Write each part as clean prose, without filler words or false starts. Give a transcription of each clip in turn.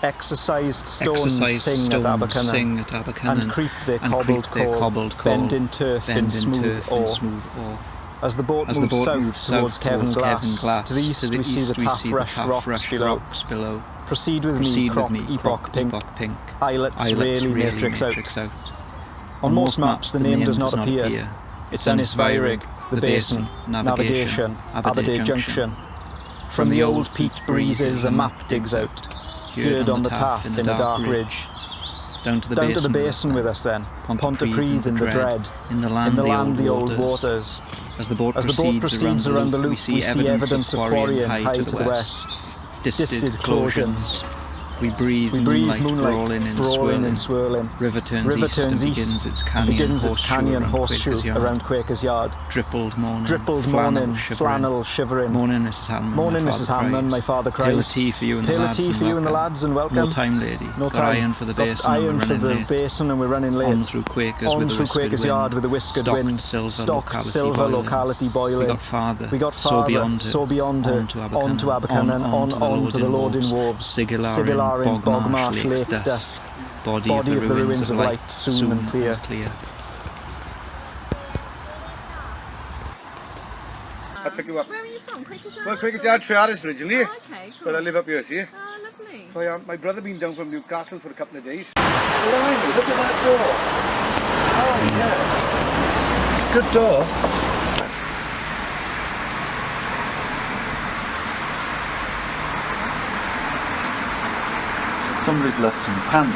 Exercised stones sing at Abercynon, and creep their cobbled call, bend in turf in smooth ore. As the boat moves south towards Kevin Glass, to the east we see the taff-rushed rocks below. Proceed with me, crop epoch pink, islets really matrix out. On most maps the name does not appear. It's Ennis Feirig, the basin, navigation, Aberday Junction. From the old peat breezes a map digs out, heard on the taff in the dark ridge. Down to the basin with us then, Pontypridd in the dread, in the land the old waters. As the boat proceeds around the loop, we see evidence of quarrying high to the west. Disted closions. We breathe moonlight, brawling and swirling. River turns east, begins its canyon horseshoe around Quakers Yard. Drippled morning, flannel shivering. Morning, Mrs. Hanman, my father cries. Pail of tea for you and the lads, and welcome. No time, lady. Got iron for the basin, and we're running late. On through Quakers Yard with a whiskered wind. Stocked silver locality boiling. We got farther, so beyond her, on to Abercynon, on to the loading wharves. Sigilar in Bogmarsh Lake's dusk, body of the ruins of light, soon and clear. I'll pick you up. Where are you from? Quakers Yard? Well, Quakers Yard, Trearis originally. Oh, okay, cool. But I live up here, see? Oh, lovely. So my brother been down from Newcastle for a couple of days. Blimey, look at that door. Oh, yeah. Good door. Somebody's left some pants.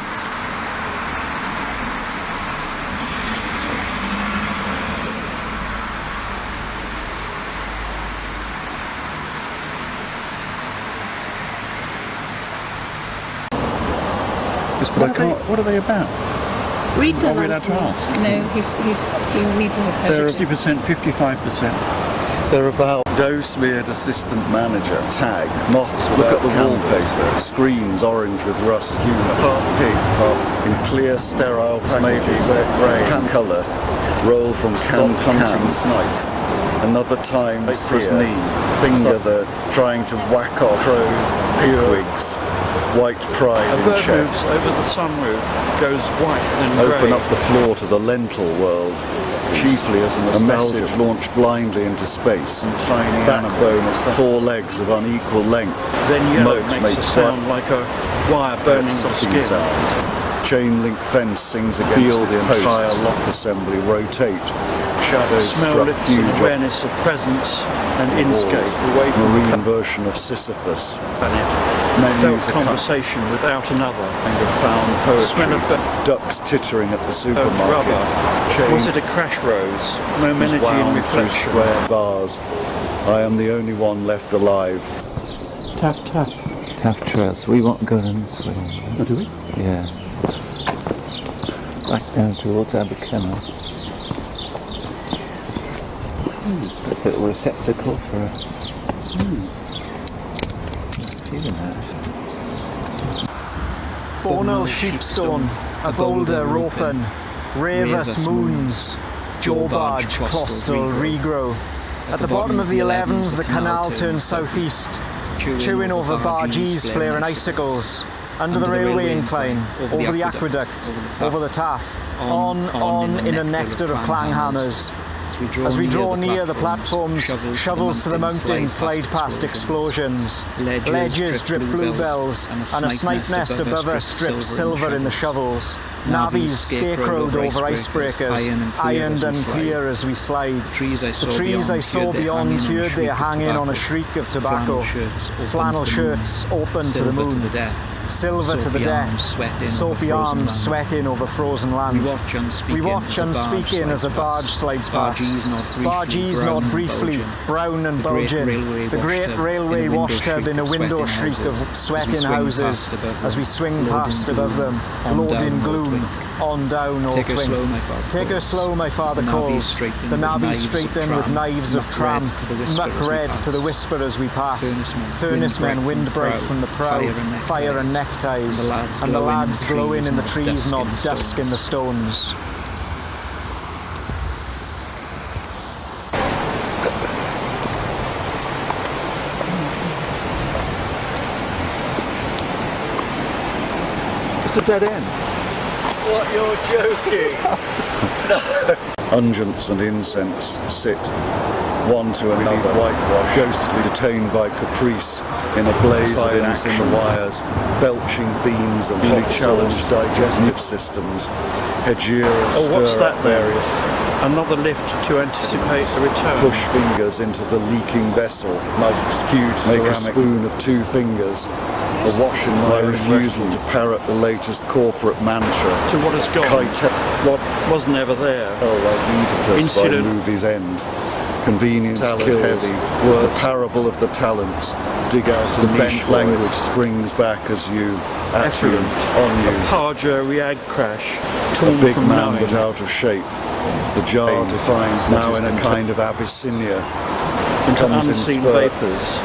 Yes, but I can't. What are they about? Read them. Are we allowed to ask? No, he needs to have They're 60%, 55%. They're about dough-smeared assistant manager, tag, moths with look at the wallpaper, screens orange with rust, humour, part pig, part in clear, sterile, maybe red, grey, can colour, roll from canned hunting snipe. Another time, Cypress knee, finger they're trying to whack off, crows, pigwigs, white pride a in bird check. moves over the sunroof, goes white and grey. Open up the floor to the lentil world, chiefly as a message launched blindly into space. And tiny backbone of 4 legs of unequal length. Then yellow Moats makes a sound like a wire burning the skin. Sounds. Chain link fence sings against feel the entire lock assembly rotate. Shadows Smell struck lifts huge an awareness of presence and inscape away from marine the version of Sisyphus. planet. Menus Felt conversation without another. kind of found poetry. Smell of Ducks tittering at the supermarket. rubber. Chain Was it a crash rose? No is energy in wound through reflection. square bars. I am the only one left alive. Taff Trails. We won't go down this way. Oh, do we? Yeah. Back down towards Abercynon. A bit of a receptacle for a feeling that. Bornel sheepstone, a boulder ropen, Ravus moons, Jawbarge, Clostel, regrow. At the bottom of the 11s, the canal turns southeast, chewing over bargees flaring icicles, under the railway incline, over the aqueduct, over the taff, on in a nectar of clanghammers. As we draw near the platforms, shovels to the mountain slide past explosions. Ledges drip bluebells, and a snipe nest above us drips silver in the shovels. Navvies scarecrowed over icebreakers, ironed and clear as we slide. The trees I saw beyond heard they hanging on a shriek of tobacco. Flannel shirts open to the moon. Silver to the death, soapy arms sweating over frozen land. We watch unspeaking as a barge slides past. Bargees nod briefly, brown and bulging. The great railway washtub in a window shriek of sweating houses as we swing past above them, loading gloom. On down, old twin. Take her slow, my father calls. The navvies straighten with knives of tram, muck red to the whisper as we pass. Furnace men wind bright from the prow, fire and neckties, and the lads glowing in the trees nod dusk in the stones. It's a dead end. What, you're joking? No. Unguents and incense sit one to another, whitewash, ghostly, detained by caprice, in a blaze of incense in the wires, belching beans and really challenged digestive systems. Hegira what's that various. Another lift to anticipate the return. Push fingers into the leaking vessel. Mugs, huge make a spoon of 2 fingers. Awash in my refusal to parrot the latest corporate mantra. To what has gone. What wasn't ever there. Oh, like Oedipus by movie's end. Convenience kills. The parable of the talents. Dig out a niche language springs back as you. Affluent on you. A Parger Riag crash. Torn a big from man knowing. but out of shape. The jar defines now in a kind of Abyssinia. Into unseen vapours.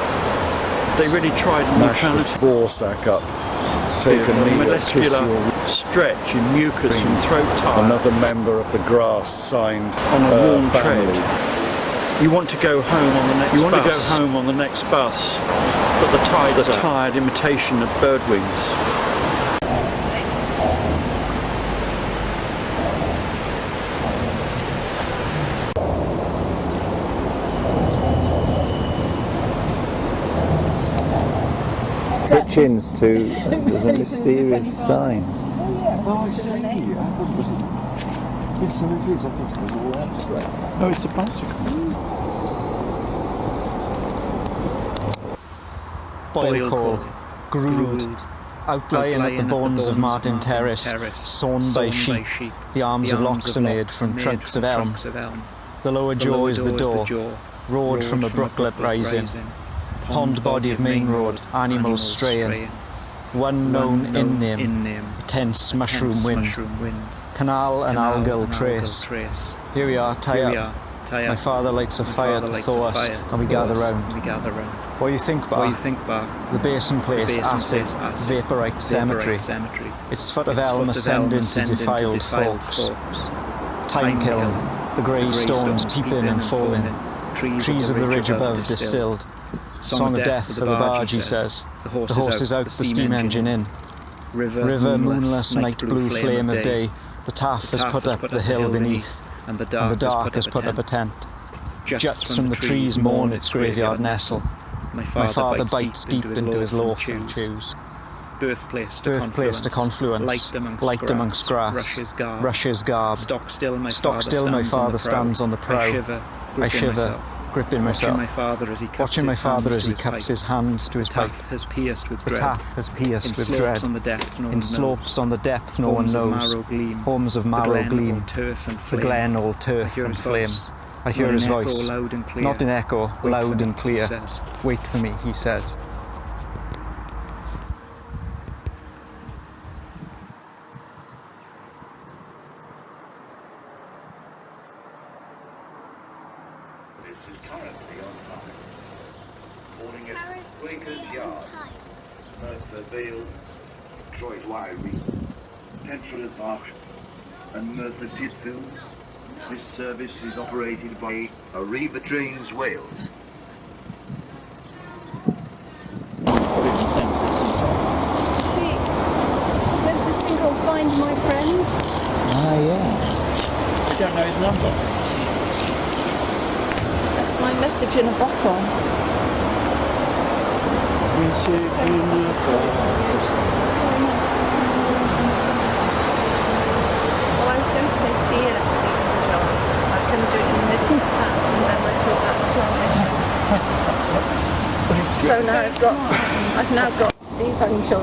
They really tried mash the spore sack up. Take a needle, kiss your stretch in mucus and throat tire. Another member of the grass signed on a warm family. tread. You want to go home on the next bus. You want to go home on the next bus, but the tide's a tired imitation of bird wings. Chins to there's a mysterious sign. Oh, I see. I thought it was. Yes, so it is. I thought it was all abstract. No, it's a bicycle. Boil coal, gruel, outlying at the bones of Martin Terrace, sown by sheep. The arms of locks are made from trunks of elm. The lower jaw is the door, road from a brooklet rising. Pond body of main road, animals straying. One known in name, the tense mushroom wind. Canal and algal trace. Here we are, tie up. My father lights a fire to thaw us, and we gather round. What do you think, Bar? The basin place, acid, vaporite cemetery. Its foot of elm ascending to defiled folks. Time kiln, the grey storms peeping and falling. Trees of the ridge above distilled. Song of death for the barge, he says. The horse is out, the steam engine in. River, moonless, night blue flame of day. The taff has put up the hill beneath, and the dark has put up a tent. Juts from the trees mourn its graveyard nestle. My father bites deep into his loaf and chews. Birthplace to confluence, light amongst grass, rushes garb. Stock still, my father stands on the prow. I shiver, gripping myself, watching my father as he cups his hands to his pipe. The taff has pierced with dread. In slopes on the depth no one knows. Homes of marrow gleam. The glen all turf and flame. I hear his voice, not in echo, loud and clear. Wait for me, he says. This is currently on time. Morning at Quakers Yard, Merthyr Vale, Troyd Wiry, Pentrylith Marsh, and Merthyr Tydfil. This service is operated by Arriva Trains Wales. See, there's this thing called Find My Friend. Ah, yeah. I don't know his number. That's my message in a bottle. Message in a bottle. Well, I was going to say dear Stephen John. I was going to do it in the middle of that, and then I thought that's too ambitious. So now I've now got Steve and John.